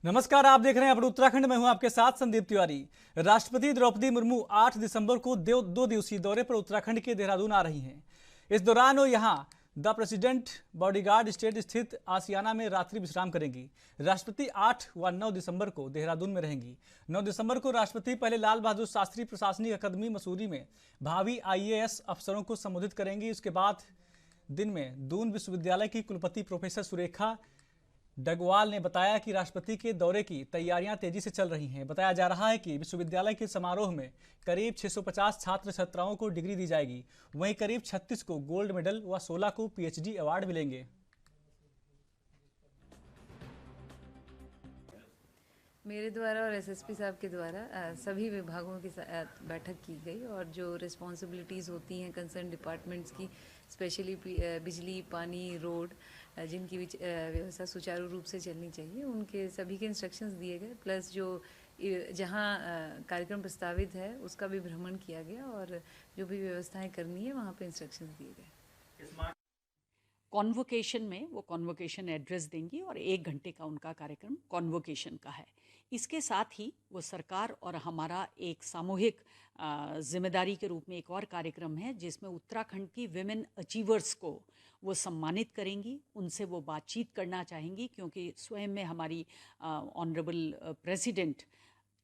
नमस्कार, आप देख रहे हैं अपने उत्तराखंड में हूं आपके साथ संदीप तिवारी। राष्ट्रपति द्रौपदी मुर्मू 8 दिसंबर को 2 दिवसीय दौरे पर उत्तराखंड के देहरादून आ रही हैं। इस दौरान वो यहां द प्रेसिडेंट बॉडीगार्ड स्टेट स्थित आसियाना में रात्रि विश्राम करेंगी। राष्ट्रपति 8 व 9 दिसंबर को देहरादून में रहेंगी। 9 दिसंबर को राष्ट्रपति पहले लाल बहादुर शास्त्री प्रशासनिक अकादमी मसूरी में भावी IAS अफसरों को संबोधित करेंगी। उसके बाद दिन में दून विश्वविद्यालय की कुलपति प्रोफेसर सुरेखा डगवाल ने बताया कि राष्ट्रपति के दौरे की तैयारियां तेजी से चल रही हैं। बताया जा रहा है कि विश्वविद्यालय के समारोह में करीब 650 छात्र छात्राओं को डिग्री दी जाएगी। वहीं करीब 36 को गोल्ड मेडल व 16 को PhD अवार्ड मिलेंगे। मेरे द्वारा और SSP साहब के द्वारा सभी विभागों के साथ बैठक की गई और जो रिस्पॉन्सिबिलिटीज़ होती हैं कंसर्न डिपार्टमेंट्स की, स्पेशली बिजली, पानी, रोड, जिनकी व्यवस्था सुचारू रूप से चलनी चाहिए, उनके सभी के इंस्ट्रक्शंस दिए गए। प्लस जो जहां कार्यक्रम प्रस्तावित है उसका भी भ्रमण किया गया और जो भी व्यवस्थाएं करनी है वहां पे इंस्ट्रक्शंस दिए गए। कॉन्वोकेशन में वो कॉन्वोकेशन एड्रेस देंगी और 1 घंटे का उनका कार्यक्रम कॉन्वोकेशन का है। इसके साथ ही वो सरकार और हमारा एक सामूहिक जिम्मेदारी के रूप में एक और कार्यक्रम है जिसमें उत्तराखंड की विमेन अचीवर्स को वो सम्मानित करेंगी, उनसे वो बातचीत करना चाहेंगी, क्योंकि स्वयं में हमारी ऑनरेबल प्रेसिडेंट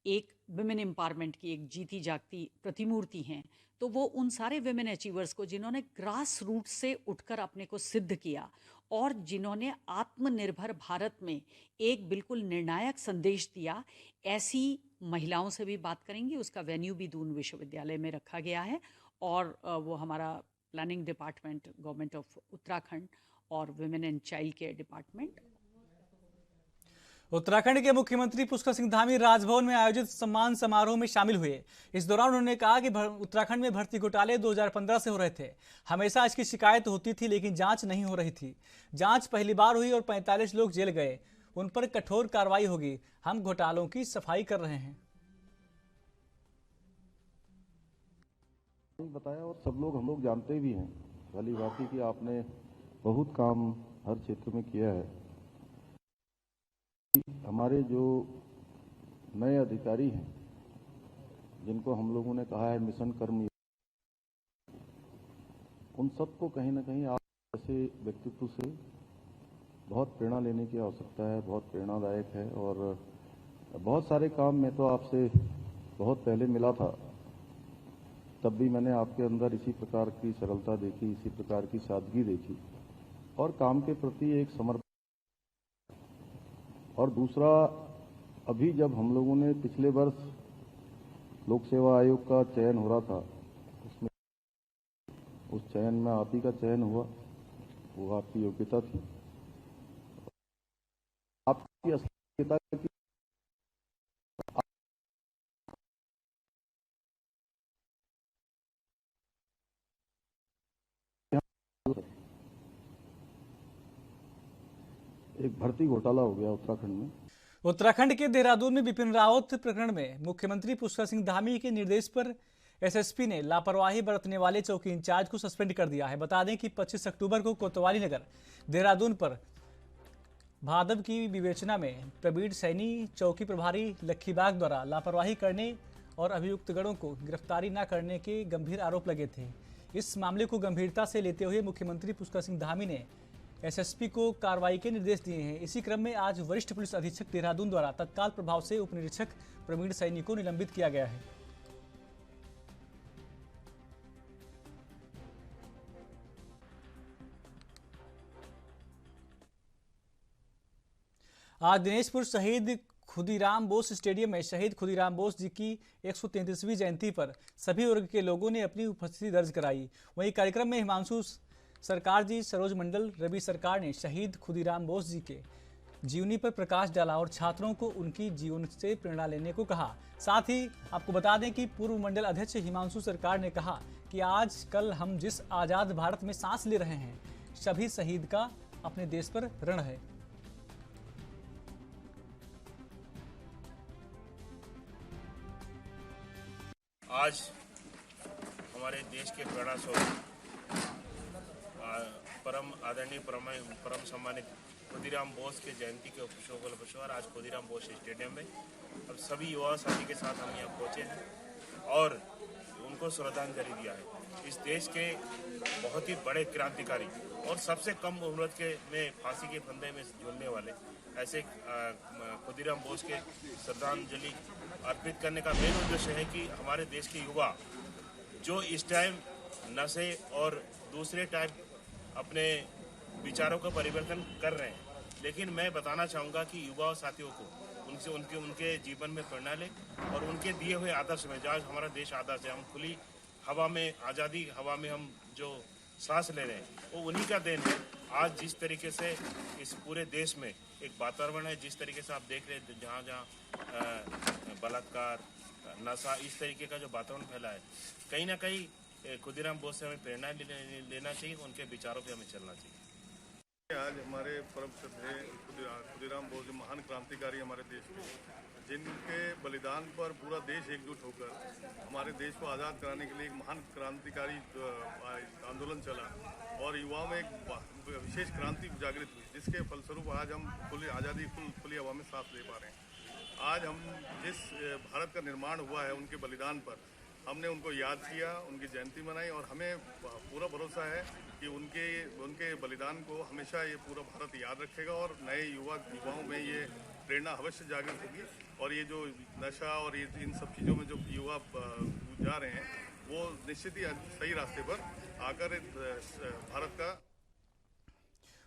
एक विमेन एम्पावरमेंट की एक जीती जागती प्रतिमूर्ति हैं। तो वो उन सारे विमेन अचीवर्स को जिन्होंने ग्रास रूट से उठकर अपने को सिद्ध किया और जिन्होंने आत्मनिर्भर भारत में एक बिल्कुल निर्णायक संदेश दिया, ऐसी महिलाओं से भी बात करेंगी। उसका वेन्यू भी दून विश्वविद्यालय में रखा गया है और वो हमारा planning department, government of Uttarakhand और women and child care department. Uttarakhand के मुख्यमंत्री पुष्कर सिंह धामी राजभवन में आयोजित सम्मान समारोह में शामिल हुए। इस दौरान उन्होंने कहा कि उत्तराखंड में भर्ती घोटाले 2015 से हो रहे थे। हमेशा इसकी शिकायत होती थी लेकिन जांच नहीं हो रही थी। जांच पहली बार हुई और 45 लोग जेल गए। उन पर कठोर कार्रवाई होगी। हम घोटालों की सफाई कर रहे हैं। बताया और सब लोग हम लोग जानते भी हैं भली भांति कि आपने बहुत काम हर क्षेत्र में किया है। हमारे जो नए अधिकारी हैं जिनको हम लोगों ने कहा है मिशन कर्म, उन सबको कहीं ना कहीं आप ऐसे व्यक्तित्व से बहुत प्रेरणा लेने की आवश्यकता है। बहुत प्रेरणादायक है और बहुत सारे काम मैं तो आपसे बहुत पहले मिला था, तब भी मैंने आपके अंदर इसी प्रकार की सरलता देखी, इसी प्रकार की सादगी देखी और काम के प्रति एक समर्पण। और दूसरा, अभी जब हम लोगों ने पिछले वर्ष लोक सेवा आयोग का चयन हो रहा था, उसमें उस चयन में आप ही का चयन हुआ, वो आपकी योग्यता थी। आपकी असलियता की एक भर्ती घोटाला हो गया उत्तराखंड में। उत्तराखंड के देहरादून में बिपिन रावत प्रकरण में मुख्यमंत्री पुष्कर सिंह धामी के निर्देश पर SSP ने लापरवाही बरतने वाले चौकी इंचार्ज को सस्पेंड कर दिया है। बता दें कि 25 अक्टूबर को कोतवाली नगर देहरादून पर भादव की विवेचना में प्रवीण सैनी चौकी प्रभारी लखीबाग द्वारा लापरवाही करने और अभियुक्तगणों को गिरफ्तारी न करने के गंभीर आरोप लगे थे। इस मामले को गंभीरता से लेते हुए मुख्यमंत्री पुष्कर सिंह धामी ने SSP को कार्रवाई के निर्देश दिए हैं। इसी क्रम में आज वरिष्ठ पुलिस अधीक्षक देहरादून द्वारा तत्काल प्रभाव से उप निरीक्षक प्रवीण सैनी को निलंबित किया गया है। आज दिनेशपुर शहीद खुदीराम बोस स्टेडियम में शहीद खुदीराम बोस जी की 133वीं जयंती पर सभी वर्ग के लोगों ने अपनी उपस्थिति दर्ज कराई। वहीं कार्यक्रम में हिमांशु सरकार जी, सरोज मंडल, रवि सरकार ने शहीद खुदीराम बोस जी के जीवनी पर प्रकाश डाला और छात्रों को उनकी जीवन से प्रेरणा लेने को कहा। साथ ही आपको बता दें कि पूर्व मंडल अध्यक्ष हिमांशु सरकार ने कहा कि आज कल हम जिस आज़ाद भारत में सांस ले रहे हैं, सभी शहीद का अपने देश पर ऋण है। आज हमारे देश के प्रेरणा स्रोत परम आदरणीय परम सम्मानित खुदीराम बोस के जयंती के शुभ अवसर आज खुदीराम बोस स्टेडियम में अब सभी युवा साथी के साथ हम यहाँ पहुँचे हैं और उनको श्रद्धांजलि दिया है। इस देश के बहुत ही बड़े क्रांतिकारी और सबसे कम उम्र के में फांसी के फंदे में झूलने वाले ऐसे खुदीराम बोस के श्रद्धांजलि अर्पित करने का मेन उद्देश्य है कि हमारे देश के युवा जो इस टाइम नशे और दूसरे टाइप अपने विचारों का परिवर्तन कर रहे हैं, लेकिन मैं बताना चाहूँगा कि युवा साथियों को उनसे उनके जीवन में प्रेरणा लें और उनके दिए हुए आदर्श में, जो आज हमारा देश आदर्श है, हम खुली हवा में, आज़ादी हवा में हम जो सांस ले रहे हैं, वो उन्हीं का देन है। आज जिस तरीके से इस पूरे देश में एक वातावरण है, जिस तरीके से आप देख रहे हैं जहाँ जहाँ बलात्कार, नशा, इस तरीके का जो वातावरण फैला है, कहीं ना कहीं खुदीराम बोस से हमें प्रेरणा लेना चाहिए, उनके विचारों पे हमें चलना चाहिए। आज हमारे परम श्रद्धेय खुदीराम बोस महान क्रांतिकारी हमारे देश के, जिनके बलिदान पर पूरा देश एकजुट होकर हमारे देश को आज़ाद कराने के लिए एक महान क्रांतिकारी आंदोलन चला और युवाओं में एक विशेष क्रांति जागृत हुई, जिसके फलस्वरूप आज हम खुली हवा में सांस ले पा रहे हैं। आज हम जिस भारत का निर्माण हुआ है उनके बलिदान पर हमने उनको याद किया, उनकी जयंती मनाई और हमें पूरा भरोसा है कि उनके बलिदान को हमेशा ये पूरा भारत याद रखेगा और नए युवाओं में ये प्रेरणा अवश्य जागृत होगी और ये जो नशा और ये इन सब चीज़ों में जो युवा जा रहे हैं वो निश्चित ही सही रास्ते पर आकर भारत का।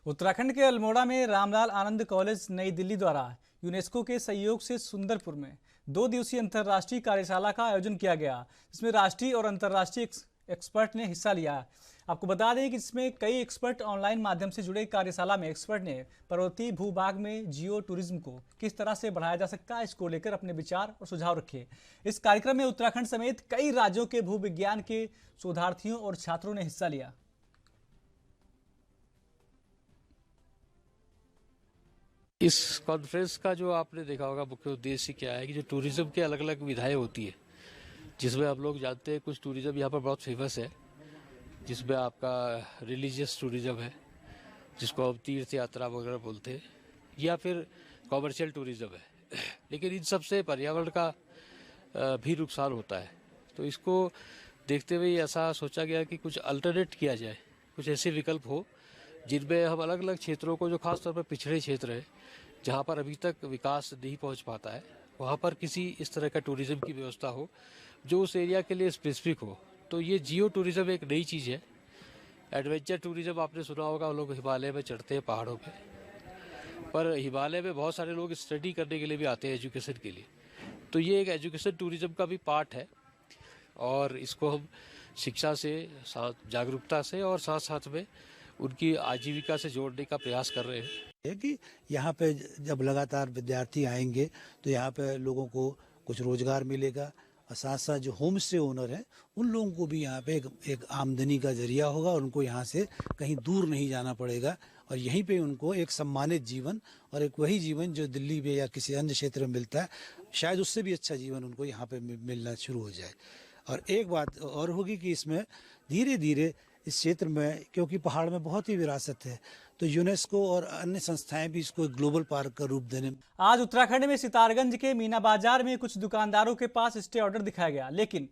उत्तराखंड के अल्मोड़ा में रामलाल आनंद कॉलेज नई दिल्ली द्वारा यूनेस्को के सहयोग से सुंदरपुर में 2 दिवसीय अंतर्राष्ट्रीय कार्यशाला का आयोजन किया गया, जिसमें राष्ट्रीय और अंतर्राष्ट्रीय एक्सपर्ट ने हिस्सा लिया। आपको बता दें कि इसमें कई एक्सपर्ट ऑनलाइन माध्यम से जुड़े। कार्यशाला में एक्सपर्ट ने पर्वतीय भूभाग में जियो टूरिज्म को किस तरह से बढ़ाया जा सकता है, इसको लेकर अपने विचार और सुझाव रखे। इस कार्यक्रम में उत्तराखंड समेत कई राज्यों के भूविज्ञान के शोधार्थियों और छात्रों ने हिस्सा लिया। इस कॉन्फ्रेंस का जो आपने देखा होगा मुख्य उद्देश्य क्या है कि जो टूरिज्म के अलग अलग विधाएं होती है, जिसमें आप लोग जानते हैं कुछ टूरिज्म यहाँ पर बहुत फेमस है, जिसमें आपका रिलीजियस टूरिज्म है, जिसको हम तीर्थ यात्रा वगैरह बोलते हैं, या फिर कॉमर्शियल टूरिज्म है। लेकिन इन सब से पर्यावरण का भी नुकसान होता है, तो इसको देखते हुए ऐसा सोचा गया कि कुछ अल्टरनेट किया जाए, कुछ ऐसे विकल्प हो जिनमें हम अलग अलग क्षेत्रों को, जो खासतौर पर पिछड़े क्षेत्र है जहाँ पर अभी तक विकास नहीं पहुँच पाता है, वहाँ पर किसी इस तरह का टूरिज्म की व्यवस्था हो जो उस एरिया के लिए स्पेसिफिक हो। तो ये जियो टूरिज्म एक नई चीज़ है। एडवेंचर टूरिज्म आपने सुना होगा, लोग हिमालय में चढ़ते हैं पहाड़ों पे, पर हिमालय में बहुत सारे लोग स्टडी करने के लिए भी आते हैं, एजुकेशन के लिए। तो ये एक एजुकेशन टूरिज्म का भी पार्ट है और इसको हम शिक्षा से, जागरूकता से और साथ साथ में उनकी आजीविका से जोड़ने का प्रयास कर रहे हैं। कि यहाँ पे जब लगातार विद्यार्थी आएंगे तो यहाँ पे लोगों को कुछ रोजगार मिलेगा और साथ साथ जो होम स्टे ओनर हैं उन लोगों को भी यहाँ पे एक आमदनी का जरिया होगा और उनको यहाँ से कहीं दूर नहीं जाना पड़ेगा और यहीं पे उनको एक सम्मानित जीवन और एक वही जीवन जो दिल्ली में या किसी अन्य क्षेत्र में मिलता है, शायद उससे भी अच्छा जीवन उनको यहाँ पे मिलना शुरू हो जाए। और एक बात और होगी कि इसमें धीरे धीरे इस क्षेत्र में, क्योंकि पहाड़ में बहुत ही विरासत है, तो यूनेस्को और अन्य संस्थाएं भी इसको एक ग्लोबल पार्क का रूप देने। आज उत्तराखंड में सितारगंज के मीना बाजार में कुछ दुकानदारों के पास स्टे ऑर्डर दिखाया गया, लेकिन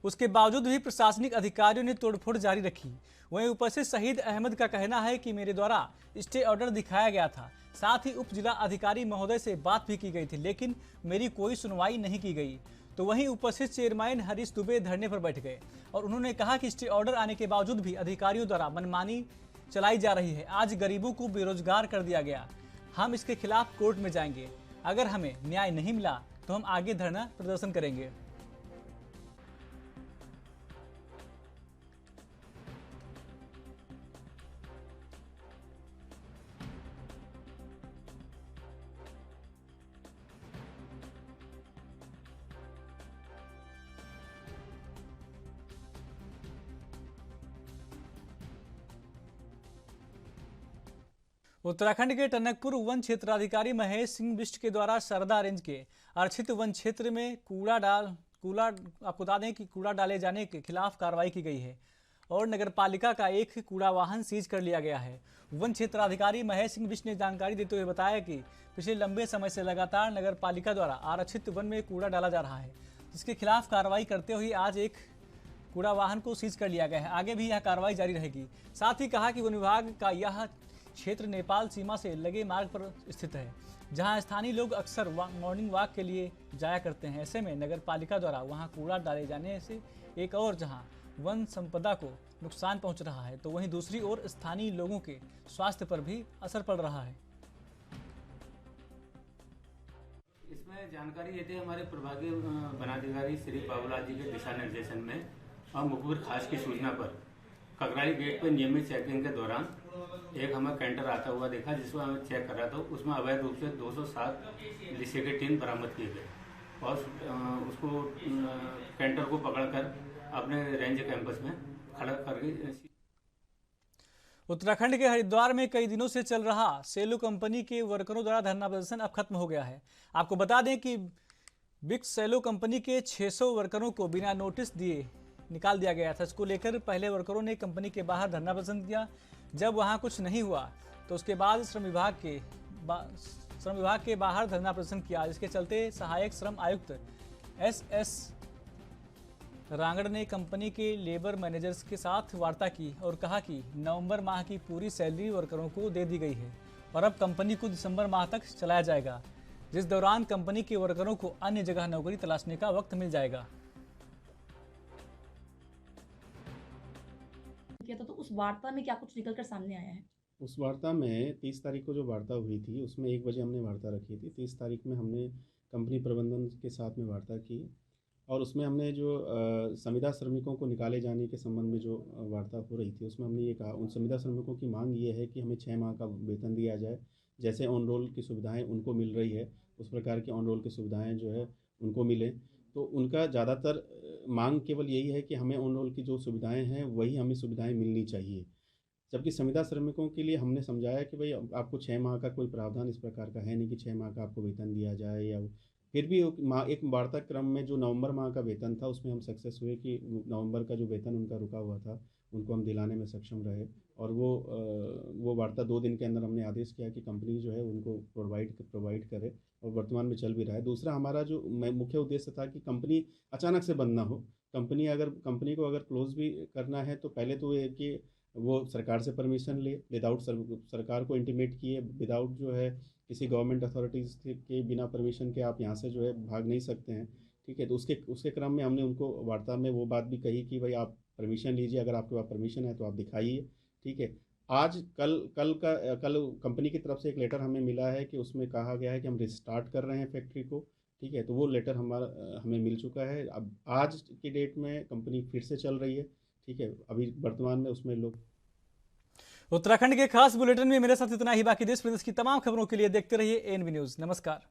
उसके बावजूद भी प्रशासनिक अधिकारियों ने तोड़फोड़ जारी रखी। वहीं उपस्थित शहीद अहमद का कहना है कि मेरे द्वारा स्टे ऑर्डर दिखाया गया था, साथ ही उप जिला अधिकारी महोदय से बात भी की गई थी, लेकिन मेरी कोई सुनवाई नहीं की गई। तो वहीं उपस्थित चेयरमैन हरीश दुबे धरने पर बैठ गए और उन्होंने कहा कि स्टे ऑर्डर आने के बावजूद भी अधिकारियों द्वारा मनमानी चलाई जा रही है। आज गरीबों को बेरोजगार कर दिया गया, हम इसके खिलाफ कोर्ट में जाएंगे। अगर हमें न्याय नहीं मिला तो हम आगे धरना प्रदर्शन करेंगे। उत्तराखंड के टनकपुर वन क्षेत्राधिकारी महेश सिंह बिष्ट के द्वारा शारदा रेंज के आरक्षित वन क्षेत्र में आपको बता दें कि कूड़ा डाले जाने के खिलाफ कार्रवाई की गई है और नगरपालिका का एक कूड़ा वाहन सीज कर लिया गया है। वन क्षेत्राधिकारी महेश सिंह बिष्ट ने जानकारी देते हुए बताया कि पिछले लंबे समय से लगातार नगरपालिका द्वारा आरक्षित वन में कूड़ा डाला जा रहा है, जिसके खिलाफ कार्रवाई करते हुए आज एक कूड़ा वाहन को सीज कर लिया गया है। आगे भी यह कार्रवाई जारी रहेगी। साथ ही कहा कि वन विभाग का यह क्षेत्र नेपाल सीमा से लगे मार्ग पर स्थित है, जहां स्थानीय लोग अक्सर मॉर्निंग वॉक के लिए जाया करते हैं। ऐसे में नगरपालिका द्वारा वहां कूड़ा डाले जाने से एक और जहां वन संपदा को नुकसान पहुंच रहा है, तो वहीं दूसरी ओर स्थानीय लोगों के स्वास्थ्य पर भी असर पड़ रहा है। इसमें जानकारी देते हमारे प्रभागीय वनाधिकारी श्री बाबूलाल जी के दिशा निर्देशन में और मुखबिर खास की सूचना पर ककराली गेट पर नियमित चेकिंग के दौरान एक हमें कैंटर आता हुआ देखा, जिसको हमें चेक कर रहा था। उसमें अवैध रूप से 207 लिसे के टिन बरामद किए गए और उसको कैंटर को पकड़कर अपने रेंज कैंपस में खड़ा करके। उत्तराखंड के हरिद्वार में कई दिनों से चल रहा सेलो कंपनी के वर्करों द्वारा धरना प्रदर्शन अब खत्म हो गया है। आपको बता दें कि बिक्स सेलो कंपनी के 600 वर्करों को बिना नोटिस दिए निकाल दिया गया था। इसको लेकर पहले वर्करों ने कंपनी के बाहर धरना प्रदर्शन किया। जब वहां कुछ नहीं हुआ तो उसके बाद श्रम विभाग के बाहर धरना प्रदर्शन किया, जिसके चलते सहायक श्रम आयुक्त SS रांगड़ ने कंपनी के लेबर मैनेजर्स के साथ वार्ता की और कहा कि नवंबर माह की पूरी सैलरी वर्करों को दे दी गई है और अब कंपनी को दिसंबर माह तक चलाया जाएगा, जिस दौरान कंपनी के वर्करों को अन्य जगह नौकरी तलाशने का वक्त मिल जाएगा। किया था, तो उस वार्ता में क्या कुछ निकल कर सामने आया है? उस वार्ता में 30 तारीख को जो वार्ता हुई थी, उसमें 1 बजे हमने वार्ता रखी थी। 30 तारीख में हमने कंपनी प्रबंधन के साथ में वार्ता की और उसमें हमने जो संविदा श्रमिकों को निकाले जाने के संबंध में जो वार्ता हो रही थी, उसमें हमने ये कहा, उन संविदा श्रमिकों की मांग ये है कि हमें 6 माह का वेतन दिया जाए। जैसे ऑन रोल की सुविधाएँ उनको मिल रही है, उस प्रकार की ऑन रोल की सुविधाएँ जो है उनको मिले। तो उनका ज़्यादातर मांग केवल यही है कि हमें ऑन रोल की जो सुविधाएं हैं वही हमें सुविधाएं मिलनी चाहिए। जबकि संविदा श्रमिकों के लिए हमने समझाया कि भाई आपको 6 माह का कोई प्रावधान इस प्रकार का है नहीं कि 6 माह का आपको वेतन दिया जाए। या फिर भी एक वार्ता क्रम में जो नवंबर माह का वेतन था, उसमें हम सक्सेस हुए कि नवंबर का जो वेतन उनका रुका हुआ था उनको हम दिलाने में सक्षम रहे। और वो वार्ता 2 दिन के अंदर हमने आदेश किया कि कंपनी जो है उनको प्रोवाइड करे और वर्तमान में चल भी रहा है। दूसरा हमारा जो मुख्य उद्देश्य था कि कंपनी अचानक से बंद ना हो। कंपनी को अगर क्लोज भी करना है तो पहले तो ये कि वो सरकार से परमिशन ले, विदाउट सरकार को इंटीमेट किए, विदाउट जो है किसी गवर्नमेंट अथॉरिटीज़ के बिना परमिशन के आप यहाँ से जो है भाग नहीं सकते हैं। ठीक है, तो उसके क्रम में हमने उनको वार्ता में वो बात भी कही कि भाई आप परमिशन लीजिए, अगर आपके पास परमिशन है तो आप दिखाइए। ठीक है, आज कल कंपनी की तरफ से एक लेटर हमें मिला है कि उसमें कहा गया है कि हम रिस्टार्ट कर रहे हैं फैक्ट्री को। ठीक है, तो वो लेटर हमें मिल चुका है। अब आज की डेट में कंपनी फिर से चल रही है। ठीक है, अभी वर्तमान में उसमें लोग। उत्तराखंड के खास बुलेटिन में मेरे साथ इतना ही। बाकी देश प्रदेश की तमाम खबरों के लिए देखते रहिए ANV न्यूज़। नमस्कार।